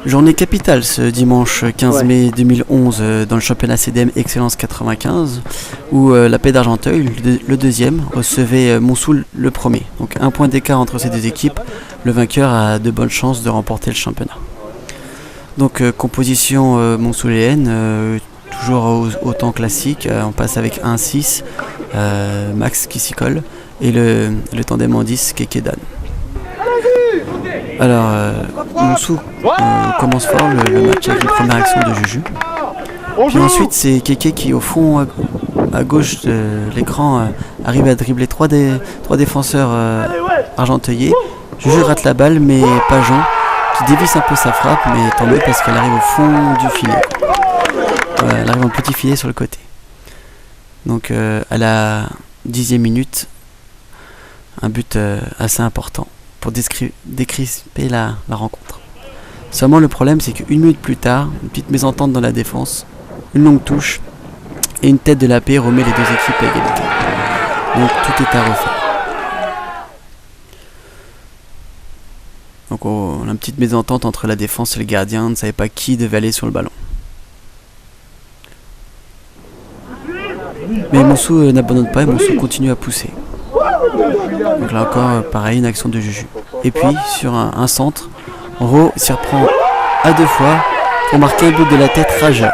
Journée capitale ce dimanche 15 mai 2011 dans le championnat CDM Excellence 95 où la Paix d'Argenteuil, le deuxième, recevait Montsoul le premier. Donc un point d'écart entre ces deux équipes, le vainqueur a de bonnes chances de remporter le championnat. Donc composition montsouléenne, toujours au temps classique, on passe avec 1-6, Max qui s'y colle, et le tandem en 10, Kekedan. Alors, Montsou commence fort le match avec une première action de Juju. Puis ensuite, c'est Keke qui, au fond, à gauche de l'écran, arrive à dribbler trois défenseurs argenteuillés. Juju rate la balle, mais pas Jean, qui dévisse un peu sa frappe, mais tant mieux parce qu'elle arrive au fond du filet. Elle arrive en petit filet sur le côté. Donc, à la 10e minute, un but assez important pour décrisper la rencontre. Seulement le problème c'est qu'une minute plus tard, une petite mésentente dans la défense, une longue touche et une tête de la paix remet les deux équipes à égalité. Donc tout est à refaire. Donc on a une petite mésentente entre la défense et le gardien, on ne savait pas qui devait aller sur le ballon. Mais Montsou n'abandonne pas et Montsou continue à pousser. Donc là encore, pareil, une action de Juju. Et puis, sur un centre, Ro s'y reprend à 2 fois pour marquer un but de la tête rageur.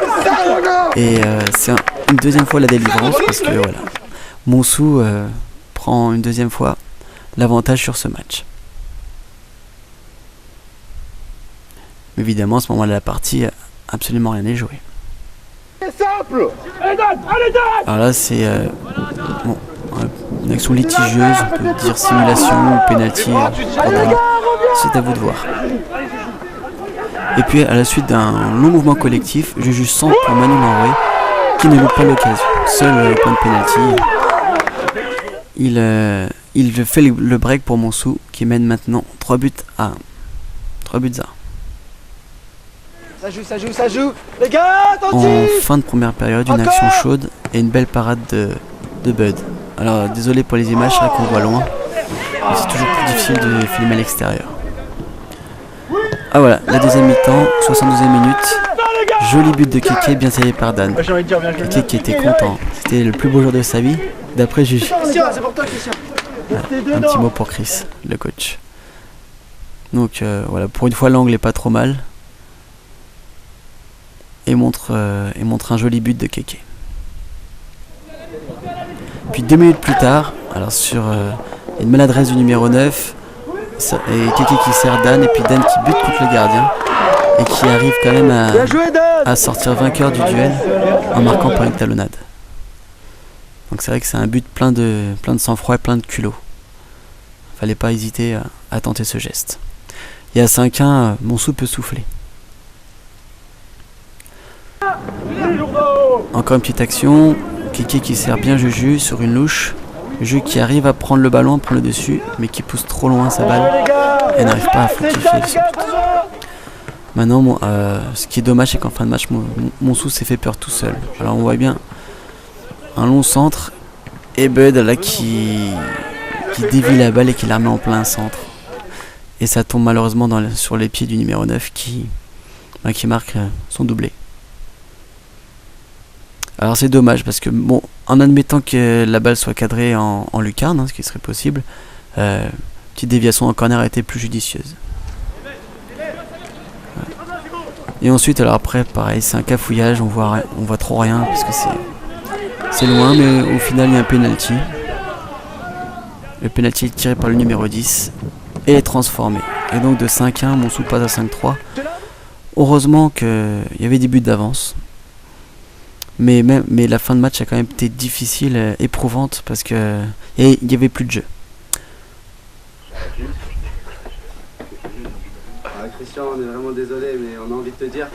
Et c'est une deuxième fois la délivrance parce que voilà, Montsou prend une deuxième fois l'avantage sur ce match. Mais évidemment, à ce moment-là de la partie, absolument rien n'est joué. Alors là, c'est une action litigieuse, on peut dire simulation ou pénalty, c'est à vous de voir. Et puis à la suite d'un long mouvement collectif, Juju centre pour Manu Manroué qui ne loupe pas l'occasion. Seul point de pénalty. Il fait le break pour Montsou qui mène maintenant 3 buts à 1. 3 buts à 1. Ça joue, les gars, attentif. En fin de première période, une action chaude et une belle parade de Bud. Alors désolé pour les images, c'est vrai qu'on voit loin, mais c'est toujours plus difficile de filmer à l'extérieur. Ah voilà, la deuxième mi-temps, 72e minute, joli but de Keke, bien servi par Dan. Keke qui était content, c'était le plus beau jour de sa vie, d'après Juju. Un petit mot pour Chris, le coach. Donc voilà, pour une fois l'angle est pas trop mal. Et montre un joli but de Keke. Puis 2 minutes plus tard, alors sur une maladresse du numéro 9, et Keke qui sert Dan, et puis Dan qui bute contre le gardien, et qui arrive quand même à sortir vainqueur du duel en marquant par une talonnade. Donc c'est vrai que c'est un but plein de sang-froid et plein de culot. Fallait pas hésiter à tenter ce geste. Et à 5-1, Montsou peut souffler. Encore une petite action, Keke qui sert bien Juju sur une louche, Juju qui arrive à prendre le ballon, prendre le dessus, mais qui pousse trop loin sa balle et n'arrive pas à fructifier ce but. Maintenant, ce qui est dommage, c'est qu'en fin de match, Montsou s'est fait peur tout seul. Alors on voit bien un long centre et Bud là qui dévie la balle et qui la remet en plein centre. Et ça tombe malheureusement sur les pieds du numéro 9 qui marque son doublé. Alors c'est dommage parce que bon, en admettant que la balle soit cadrée en lucarne, ce qui serait possible, petite déviation en corner a été plus judicieuse. Et ensuite, alors après, pareil, c'est un cafouillage, on voit trop rien parce que c'est loin, mais au final il y a un penalty. Le penalty est tiré par le numéro 10 et est transformé. Et donc de 5-1, Montsou passe à 5-3. Heureusement qu'il y avait des buts d'avance. Mais la fin de match a quand même été difficile, éprouvante, parce que il n'y avait plus de jeu. Christian, on est vraiment désolé, mais on a envie de te dire...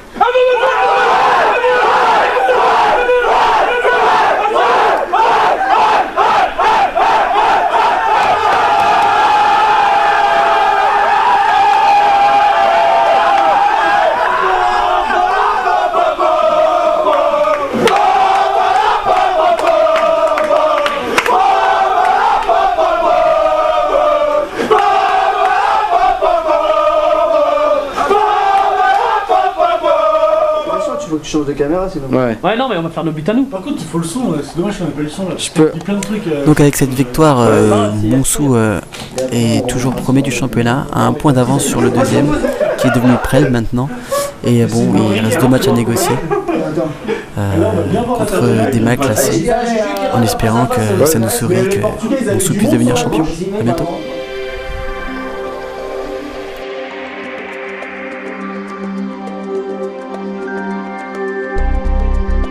que tu changes de caméra sinon. Ouais. Ouais, non, mais on va faire nos buts à nous. Par contre, il faut le son, c'est dommage qu'on n'a pas le son là. Je peux. Il y a plein de trucs. Donc avec cette victoire, Montsou est toujours premier du championnat, à un point d'avance sur le deuxième, qui est devenu Presles maintenant. Et bon, il reste 2 matchs à négocier contre des Macs classés, en espérant que ça nous sourit que Montsou puisse devenir champion. À bientôt.